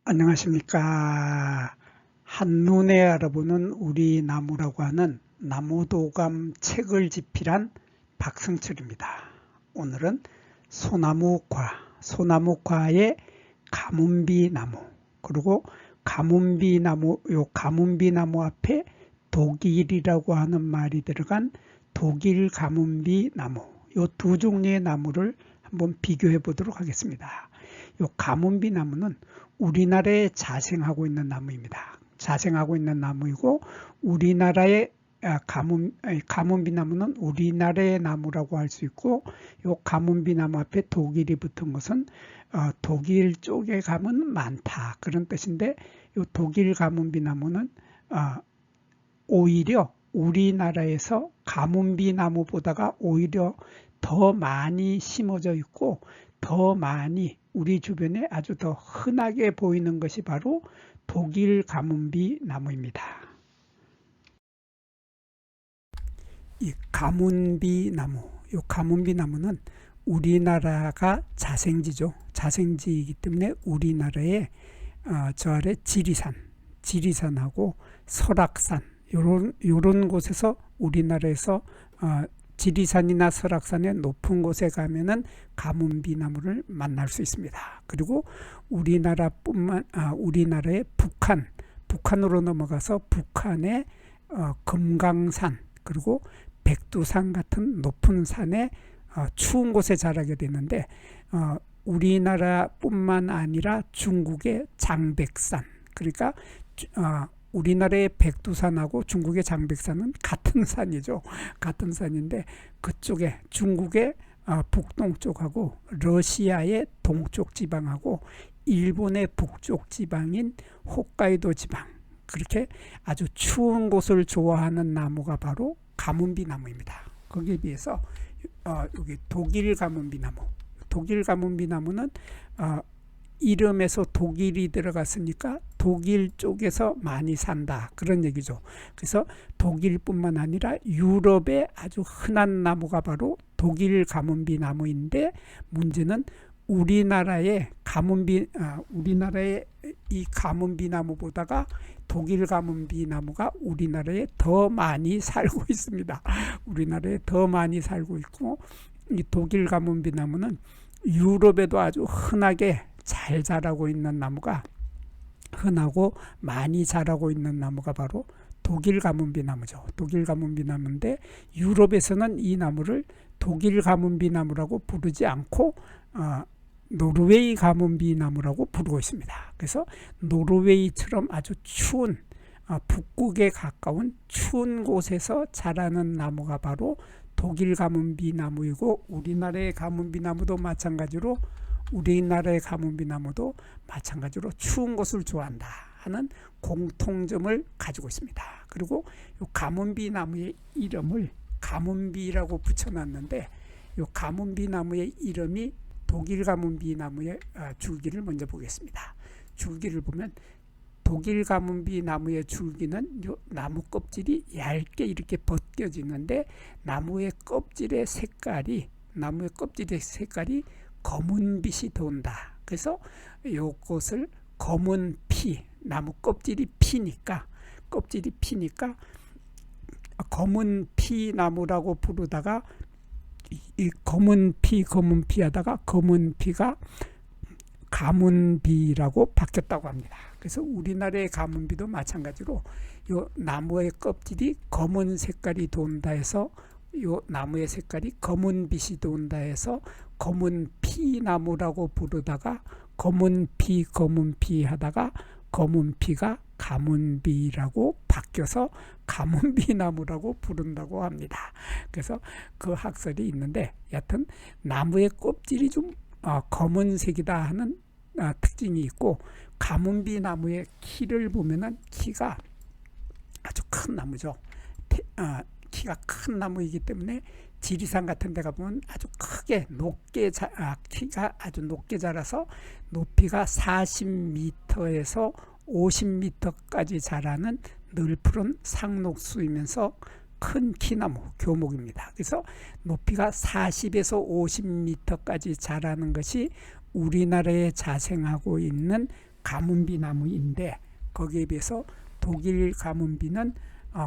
안녕하십니까. 한눈에 알아보는 우리 나무라고 하는 나무도감 책을 집필한 박승철입니다. 오늘은 소나무과의 가문비나무, 그리고 요 가문비나무 앞에 독일이라고 하는 말이 들어간 독일 가문비나무, 요 두 종류의 나무를 한번 비교해 보도록 하겠습니다. 요 가문비나무는 우리나라에 자생하고 있는 나무입니다. 자생하고 있는 나무이고, 우리나라의 가문비나무는 우리나라의 나무라고 할 수 있고, 요 가문비나무 앞에 독일이 붙은 것은 독일 쪽에 가면 많다, 그런 뜻인데, 요 독일 가문비나무는 오히려 우리나라에서 가문비나무보다가 오히려 더 많이 심어져 있고, 더 많이 우리 주변에 아주 더 흔하게 보이는 것이 바로 독일 가문비 나무입니다. 이 가문비 나무는 우리나라가 자생지죠. 자생지이기 때문에 우리나라의 저 아래 지리산하고 설악산, 요런 곳에서 우리나라에서 지리산이나 설악산의 높은 곳에 가면은 가문비나무를 만날 수 있습니다. 그리고 우리나라의 북한으로 넘어가서 북한의 금강산, 그리고 백두산 같은 높은 산에 추운 곳에 자라게 되는데, 우리나라뿐만 아니라 중국의 장백산, 그러니까 우리나라의 백두산하고 중국의 장백산은 같은 산이죠. 같은 산인데, 그쪽에 중국의 북동쪽하고 러시아의 동쪽 지방하고 일본의 북쪽 지방인 홋카이도 지방, 그렇게 아주 추운 곳을 좋아하는 나무가 바로 가문비나무입니다. 거기에 비해서 여기 독일 가문비나무는 이름에서 독일이 들어갔으니까 독일 쪽에서 많이 산다, 그런 얘기죠. 그래서 독일뿐만 아니라 유럽의 아주 흔한 나무가 바로 독일 가문비나무인데, 문제는 우리나라의 이 가문비나무보다가 독일 가문비나무가 우리나라에 더 많이 살고 있습니다. 우리나라에 더 많이 살고 있고, 이 독일 가문비나무는 유럽에도 아주 흔하게 잘 자라고 있는 나무가, 흔하고 많이 자라고 있는 나무가 바로 독일 가문비나무죠. 독일 가문비나무인데, 유럽에서는 이 나무를 독일 가문비나무라고 부르지 않고 노르웨이 가문비나무라고 부르고 있습니다. 그래서 노르웨이처럼 아주 추운, 북극에 가까운 추운 곳에서 자라는 나무가 바로 독일 가문비나무이고, 우리나라의 가문비나무도 마찬가지로 추운 곳을 좋아한다 하는 공통점을 가지고 있습니다. 그리고 이 가문비나무의 이름을 가문비라고 붙여놨는데, 이 가문비나무의 이름이 독일 가문비나무의 줄기를 먼저 보겠습니다. 줄기를 보면 독일 가문비나무의 줄기는 이 나무 껍질이 얇게 이렇게 벗겨지는데, 나무의 껍질의 색깔이 검은빛이 돈다. 그래서 이것을 검은피, 나무 껍질이 피니까 검은피 나무라고 부르다가, 이 검은피 하다가 검은피가 가문비라고 바뀌었다고 합니다. 그래서 우리나라의 가문비도 마찬가지로 이 나무의 껍질이 검은 색깔이 돈다 해서, 이 나무의 색깔이 검은빛이 돈다 해서 검은피 나무라고 부르다가 검은피 하다가 검은피가 가문비라고 바뀌어서 가문비나무라고 부른다고 합니다. 그래서 그 학설이 있는데, 여하튼 나무의 껍질이 좀 검은색이다 하는 특징이 있고, 가문비나무의 키를 보면은 키가 아주 큰 나무죠. 키가 큰 나무이기 때문에 지리산 같은 데 가보면 아주 크게 키가 아주 높게 자라서 높이가 40m에서 50m까지 자라는 늘푸른 상록수이면서 큰 키나무, 교목입니다. 그래서 높이가 40에서 50m까지 자라는 것이 우리나라에 자생하고 있는 가문비 나무인데 거기에 비해서 독일 가문비는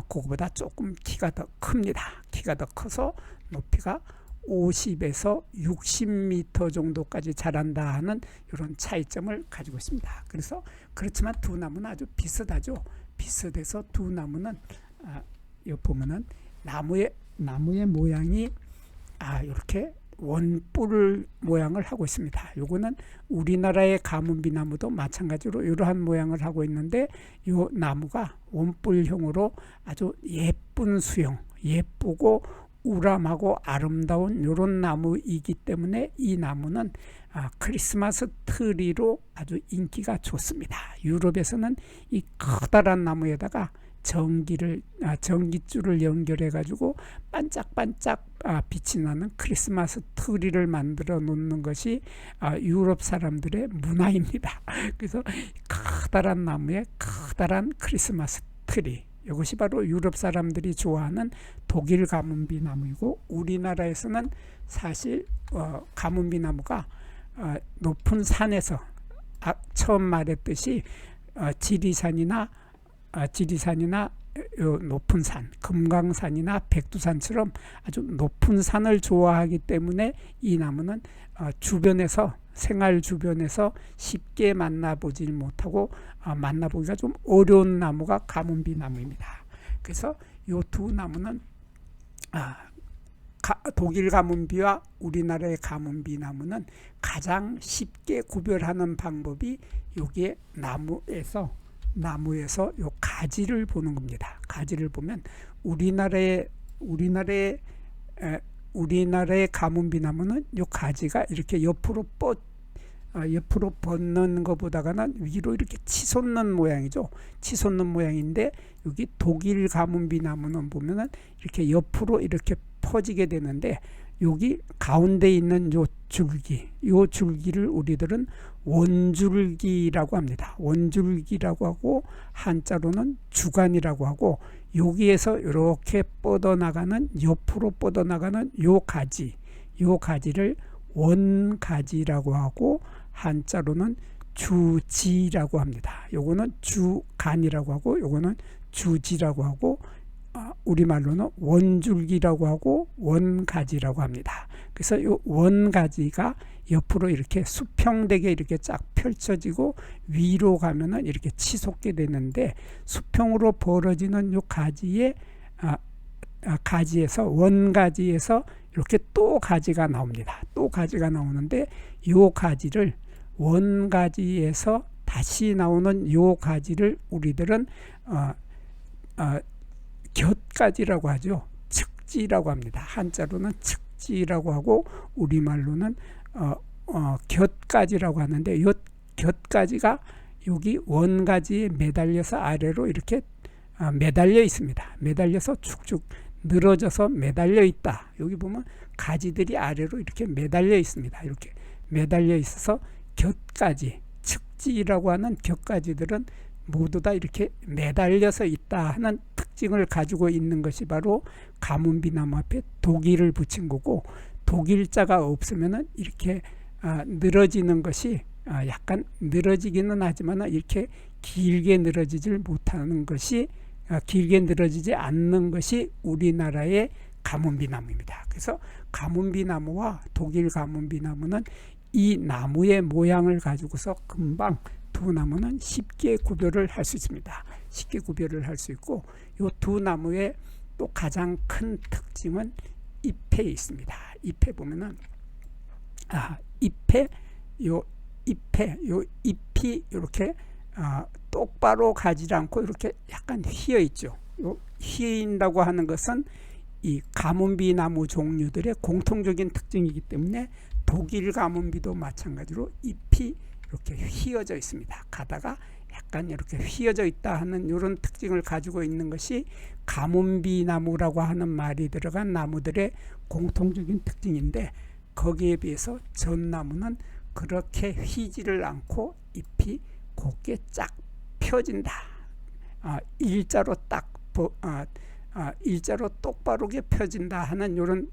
그거보다 조금 키가 더 큽니다. 키가 더 커서 높이가 50에서 60m 정도까지 자란다 하는 이런 차이점을 가지고 있습니다. 그래서 그렇지만 두 나무는 아주 비슷하죠. 비슷해서 두 나무는 여기 보면은 나무의 모양이 이렇게 원뿔 모양을 하고 있습니다. 요거는 우리나라의 가문비 나무도 마찬가지로 이러한 모양을 하고 있는데 이 나무가 원뿔형으로 아주 예쁜 수형, 예쁘고 우람하고 아름다운 이런 나무이기 때문에 이 나무는 크리스마스 트리로 아주 인기가 좋습니다. 유럽에서는 이 커다란 나무에다가 전기줄을 연결해 가지고 반짝반짝 빛이 나는 크리스마스 트리를 만들어 놓는 것이 유럽 사람들의 문화입니다. 그래서 커다란 나무에 커다란 크리스마스 트리, 이것이 바로 유럽 사람들이 좋아하는 독일 가문비 나무이고, 우리나라에서는 사실 가문비 나무가 높은 산에서 처음 말했듯이 지리산이나 높은 산, 금강산이나 백두산처럼 아주 높은 산을 좋아하기 때문에 이 나무는 주변에서, 생활 주변에서 쉽게 만나보지 못하고 만나보기가 좀 어려운 나무가 가문비 나무입니다. 그래서 이 두 나무는 독일 가문비와 우리나라의 가문비 나무는 가장 쉽게 구별하는 방법이 여기에 나무에서 요 가지를 보는 겁니다. 가지를 보면 우리나라의 가문비 나무는 요 가지가 이렇게 옆으로 뻗는 것보다는 위로 이렇게 치솟는 모양이죠. 치솟는 모양인데 여기 독일 가문비 나무는 보면은 이렇게 옆으로 이렇게 퍼지게 되는데, 여기 가운데 있는 요 줄기를 우리들은 원줄기라고 합니다. 원줄기라고 하고 한자로는 주간이라고 하고, 여기에서 이렇게 뻗어나가는, 옆으로 뻗어나가는 요 가지를 원가지라고 하고 한자로는 주지라고 합니다. 요거는 주간이라고 하고 요거는 주지라고 하고 우리말로는 원줄기라고 하고 원가지라고 합니다. 그래서 이 원가지가 옆으로 이렇게 수평되게 이렇게 쫙 펼쳐지고 위로 가면은 이렇게 치솟게 되는데, 수평으로 벌어지는 이 가지에 가지에서, 원가지에서 이렇게 또 가지가 나옵니다. 또 가지가 나오는데 이 가지를, 원가지에서 다시 나오는 이 가지를 우리들은 곁가지라고 하죠. 측지라고 합니다. 한자로는 측지라고 하고 우리말로는 곁가지라고 하는데, 이 곁가지가 여기 원가지에 매달려서 아래로 이렇게 매달려 있습니다. 매달려서 축축 늘어져서 매달려 있다. 여기 보면 가지들이 아래로 이렇게 매달려 있습니다. 이렇게 매달려 있어서 곁가지, 측지라고 하는 곁가지들은 모두 다 이렇게 매달려서 있다 하는 특징을 가지고 있는 것이 바로 가문비 나무 앞에 독일을 붙인 거고, 독일자가 없으면은 이렇게 늘어지는 것이 약간 늘어지기는 하지만 이렇게 길게 늘어지질 못하는 것이, 길게 늘어지지 않는 것이 우리나라의 가문비 나무입니다. 그래서 가문비 나무와 독일 가문비 나무는 이 나무의 모양을 가지고서 금방 두 나무는 쉽게 구별을 할 수 있습니다. 쉽게 구별을 할 수 있고, 이 두 나무의 또 가장 큰 특징은 잎에 있습니다. 잎에 보면은 요 잎이 이렇게 똑바로 가지 않고 이렇게 약간 휘어 있죠. 휘인다고 하는 것은 이 가문비 나무 종류들의 공통적인 특징이기 때문에 독일 가문비도 마찬가지로 잎이 이렇게 휘어져 있습니다. 가다가 약간 이렇게 휘어져 있다 하는 이런 특징을 가지고 있는 것이 가문비 나무라고 하는 말이 들어간 나무들의 공통적인 특징인데, 거기에 비해서 전나무는 그렇게 휘지를 않고 잎이 곱게 쫙 펴진다. 일자로 일자로 똑바르게 펴진다 하는 이런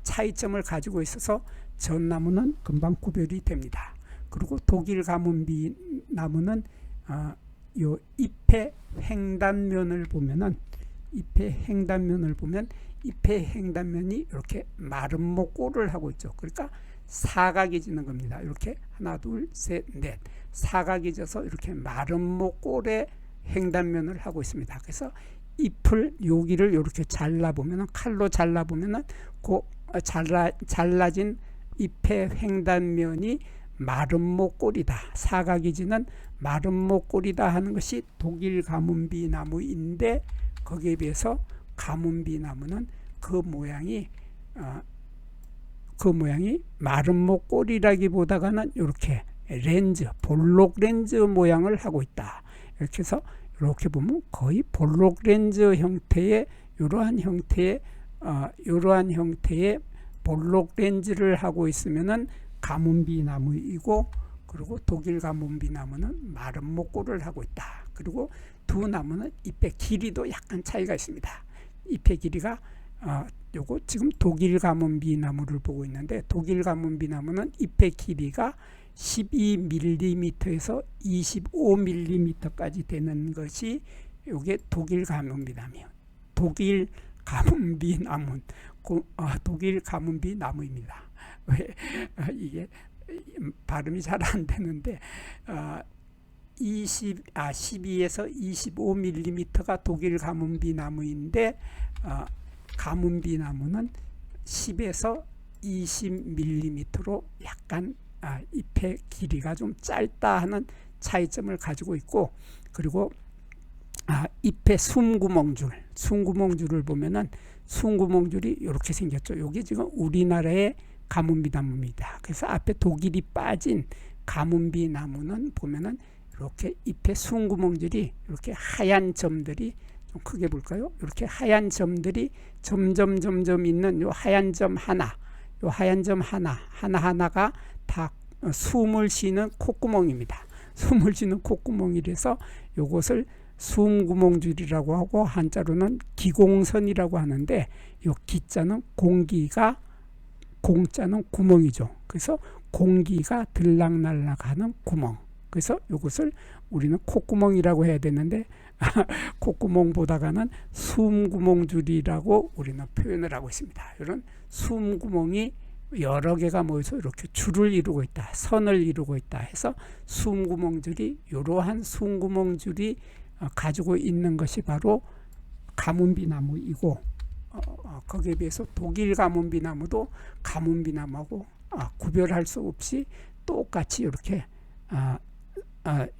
차이점을 가지고 있어서 전나무는 금방 구별이 됩니다. 그리고 독일 가문비 나무는 요 잎의 횡단면을 보면은 잎의 횡단면을 보면 잎의 횡단면이 이렇게 마름모 꼴을 하고 있죠. 그러니까 사각이지는 겁니다. 이렇게 하나 둘 셋 넷 사각이져서 이렇게 마름모 꼴의 횡단면을 하고 있습니다. 그래서 잎을 여기를 이렇게 잘라보면은 칼로 잘라보면은 잘라진 잎의 횡단면이 마름모 꼴이다. 사각이지는 마름모 꼴이다 하는 것이 독일 가문비 나무인데, 거기에 비해서 가문비 나무는 그 모양이 마름모 꼴이라기보다는 이렇게 렌즈, 볼록 렌즈 모양을 하고 있다. 이렇게 해서 이렇게 보면 거의 볼록 렌즈 형태의 이러한 형태의 볼록 렌즈를 하고 있으면은 가문비 나무이고, 그리고 독일 가문비 나무는 마름모 꼴을 하고 있다. 그리고 두 나무는 잎의 길이도 약간 차이가 있습니다. 잎의 길이가 요거 지금 독일 가문비 나무를 보고 있는데, 독일 가문비 나무는 잎의 길이가 12mm에서 25mm까지 되는 것이 요게 독일 가문비 나무예요. 독일 가문비 나무입니다. 왜 이게 발음이 잘 안 되는데 12에서 25mm가 독일 가문비 나무인데, 가문비 나무는 10에서 20mm로 약간 잎의 길이가 좀 짧다 하는 차이점을 가지고 있고, 그리고 잎의 숨구멍줄을 보면은 숨구멍줄이 이렇게 생겼죠. 여기 지금 우리나라의 가문비 나무입니다. 그래서 앞에 독일이 빠진 가문비 나무는 보면은 이렇게 잎의 숨구멍줄이 이렇게 하얀 점들이, 좀 크게 볼까요? 이렇게 하얀 점들이 점점 있는 요 하얀 점 하나가 다 숨을 쉬는 콧구멍입니다. 숨을 쉬는 콧구멍이라서 요것을 숨구멍줄이라고 하고, 한자로는 기공선이라고 하는데, 요 기자는 공기가, 공자는 구멍이죠. 그래서 공기가 들락날락하는 구멍. 그래서 이것을 우리는 콧구멍이라고 해야 되는데 콧구멍보다가는 숨구멍줄이라고 우리는 표현을 하고 있습니다. 이런 숨구멍이 여러 개가 모여서 이렇게 줄을 이루고 있다, 선을 이루고 있다 해서 숨구멍줄이, 이러한 숨구멍줄이 가지고 있는 것이 바로 가문비 나무이고, 거기에 비해서 독일 가문비 나무도 가문비 나무하고 구별할 수 없이 똑같이 이렇게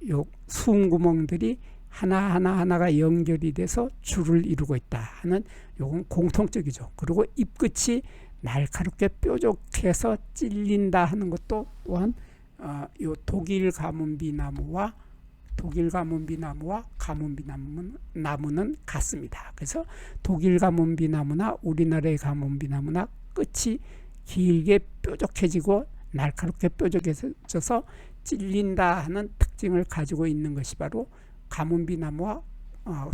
요 숨구멍들이 하나가 연결이 돼서 줄을 이루고 있다 하는, 요건 공통적이죠. 그리고 잎끝이 날카롭게 뾰족해서 찔린다 하는 것도 또한 요 독일 가문비 나무와 가문비 나무는 같습니다. 그래서 독일 가문비 나무나 우리나라의 가문비 나무나 끝이 길게 뾰족해지고 날카롭게 뾰족해져서 찔린다 하는 특징을 가지고 있는 것이 바로 가문비 나무와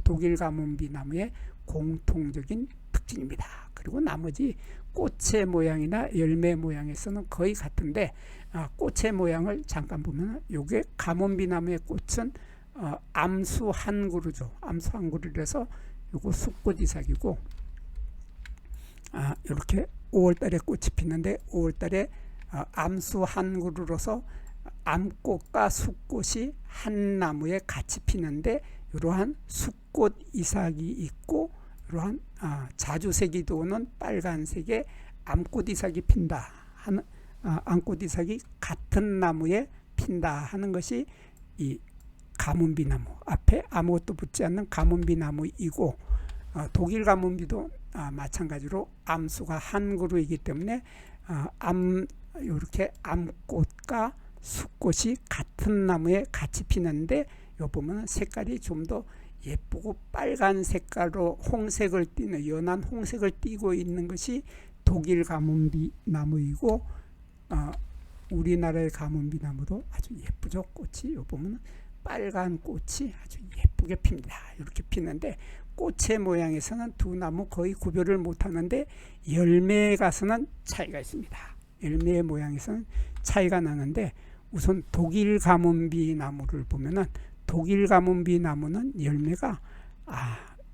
독일 가문비 나무의 공통적인 특징입니다. 그리고 나머지 꽃의 모양이나 열매 모양에서는 거의 같은데, 꽃의 모양을 잠깐 보면 요게 가문비 나무의 꽃은 암수 한 그루죠. 암수 한 그루라서 요거 숫꽃 이삭이고, 이렇게 5월달에 꽃이 피는데 5월달에 암수 한 그루로서 암꽃과 숫꽃이 한 나무에 같이 피는데, 이러한 숫꽃 이삭이 있고, 이러한 자주색이 도는 빨간색의 암꽃 이삭이 핀다 하는, 암꽃 이삭이 같은 나무에 핀다 하는 것이 이 가문비 나무, 앞에 아무것도 붙지 않는 가문비 나무이고, 독일 가문비도 마찬가지로 암수가 한 그루이기 때문에 이렇게 암꽃과 숫꽃이 같은 나무에 같이 피는데, 요 보면 색깔이 좀 더 예쁘고 빨간 색깔로 홍색을 띠는, 연한 홍색을 띠고 있는 것이 독일 가문비 나무이고, 우리나라의 가문비 나무도 아주 예쁘죠. 꽃이 요 보면 빨간 꽃이 아주 예쁘게 핍니다. 이렇게 피는데, 꽃의 모양에서는 두 나무 거의 구별을 못하는데 열매에 가서는 차이가 있습니다. 열매의 모양에서는 차이가 나는데, 우선 독일 가문비 나무를 보면은 독일 가문비 나무는 열매가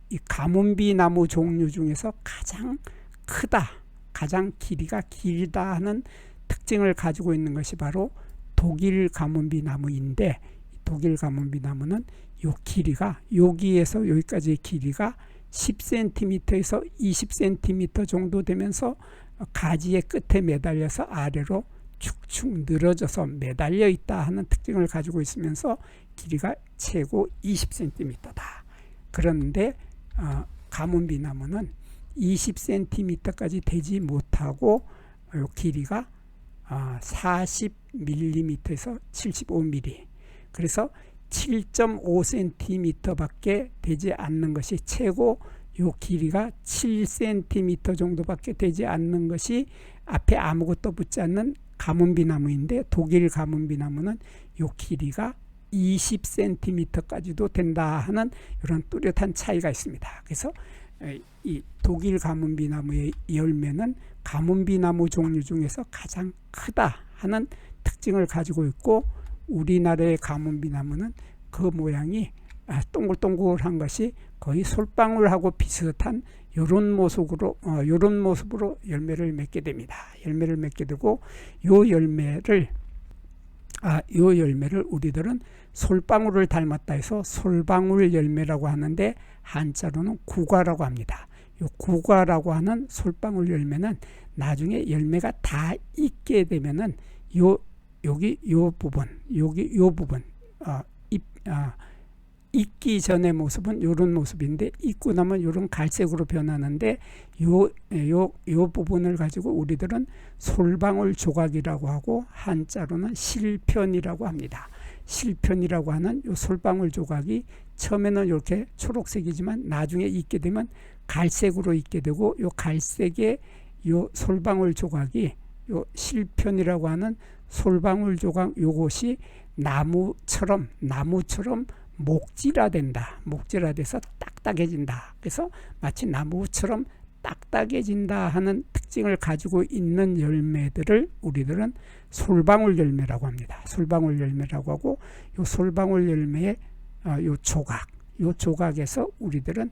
이 가문비 나무 종류 중에서 가장 크다, 가장 길이가 길다 하는 특징을 가지고 있는 것이 바로 독일 가문비 나무인데, 독일 가문비 나무는 요 길이가 여기에서 여기까지의 길이가 10cm에서 20cm 정도 되면서 가지의 끝에 매달려서 아래로 축축 늘어져서 매달려 있다 하는 특징을 가지고 있으면서 길이가 최고 20cm다. 그런데 가문비 나무는 20cm까지 되지 못하고 요 길이가 40mm에서 75mm, 그래서 7.5cm 밖에 되지 않는 것이 최고, 요 길이가 7cm 정도밖에 되지 않는 것이 앞에 아무것도 붙지 않는 가문비 나무인데, 독일 가문비 나무는 요 길이가 20cm까지도 된다 하는 이런 뚜렷한 차이가 있습니다. 그래서 이 독일 가문비 나무의 열매는 가문비 나무 종류 중에서 가장 크다 하는 특징을 가지고 있고, 우리나라의 가문비 나무는 그 모양이 동글동글한 것이 거의 솔방울하고 비슷한 이런 모습으로 열매를 맺게 됩니다. 열매를 맺게 되고, 요 열매를 우리들은 솔방울을 닮았다 해서 솔방울 열매라고 하는데, 한자로는 구과라고 합니다. 요 구과라고 하는 솔방울 열매는 나중에 열매가 다 익게 되면은 여기 요 부분 익기 전의 모습은 이런 모습인데, 익고 나면 이런 갈색으로 변하는데, 요 부분을 가지고 우리들은 솔방울 조각이라고 하고 한자로는 실편이라고 합니다. 실편이라고 하는 요 솔방울 조각이 처음에는 이렇게 초록색이지만 나중에 익게 되면 갈색으로 익게 되고, 요 갈색의 요 솔방울 조각이 요 실편이라고 하는 솔방울 조각, 요것이 나무처럼 목질화돼서 딱딱해진다. 그래서 마치 나무처럼 딱딱해진다 하는 특징을 가지고 있는 열매들을 우리들은 솔방울 열매라고 합니다. 솔방울 열매라고 하고, 요 솔방울 열매의 요 조각에서 우리들은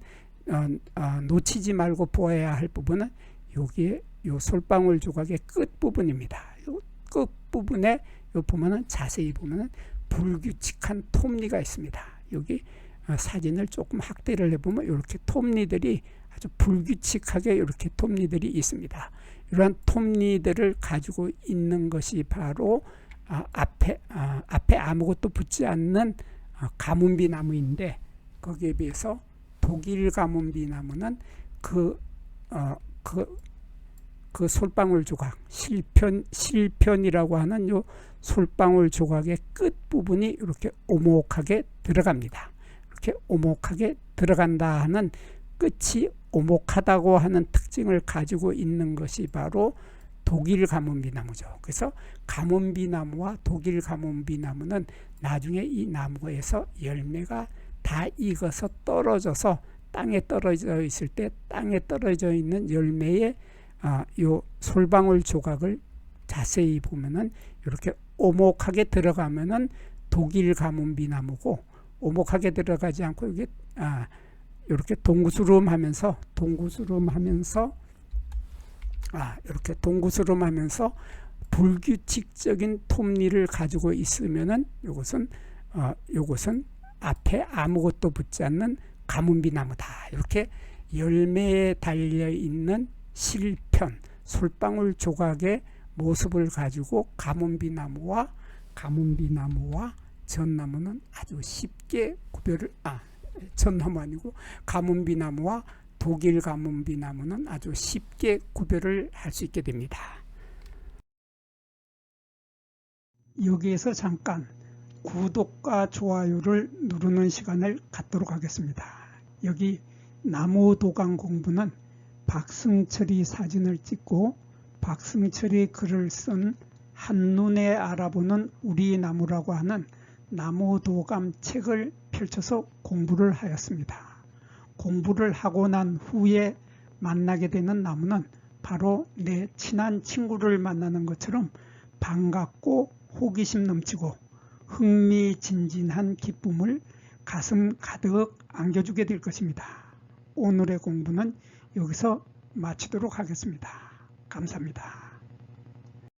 놓치지 말고 보아야 할 부분은 여기에 요 솔방울 조각의 끝 부분입니다. 요 끝 부분에 보면은 자세히 보면은 불규칙한 톱니가 있습니다. 여기 사진을 조금 확대를 해보면 이렇게 톱니들이 아주 불규칙하게 이렇게 톱니들이 있습니다. 이러한 톱니들을 가지고 있는 것이 바로 앞에 아무것도 붙지 않는 가문비 나무인데, 거기에 비해서 독일 가문비 나무는 그 솔방울 조각, 실편이라고 하는 요 솔방울 조각의 끝 부분이 이렇게 오목하게 들어갑니다. 이렇게 오목하게 들어간다 하는, 끝이 오목하다고 하는 특징을 가지고 있는 것이 바로 독일 가문비 나무죠. 그래서 가문비 나무와 독일 가문비 나무는 나중에 이 나무에서 열매가 다 익어서 떨어져서 땅에 떨어져 있을 때, 땅에 떨어져 있는 열매의 요 솔방울 조각을 자세히 보면은 이렇게 오목하게 들어가면은 독일 가문비 나무고, 오목하게 들어가지 않고 이게 이렇게 동구스름하면서 이렇게 동구스름하면서 불규칙적인 톱니를 가지고 있으면은 요것은 앞에 아무것도 붙지 않는 가문비 나무다. 이렇게 열매에 달려 있는 실편, 솔방울 조각의 모습을 가지고 가문비 나무와 전나무는 아주 쉽게 전나무 아니고 가문비 나무와 독일 가문비 나무는 아주 쉽게 구별을 할 수 있게 됩니다. 여기에서 잠깐 구독과 좋아요를 누르는 시간을 갖도록 하겠습니다. 여기 나무도감 공부는 박승철이 사진을 찍고 박승철이 글을 쓴 한눈에 알아보는 우리 나무라고 하는 나무도감 책을 펼쳐서 공부를 하였습니다. 공부를 하고 난 후에 만나게 되는 나무는 바로 내 친한 친구를 만나는 것처럼 반갑고 호기심 넘치고 흥미진진한 기쁨을 가슴 가득 안겨주게 될 것입니다. 오늘의 공부는 여기서 마치도록 하겠습니다. 감사합니다.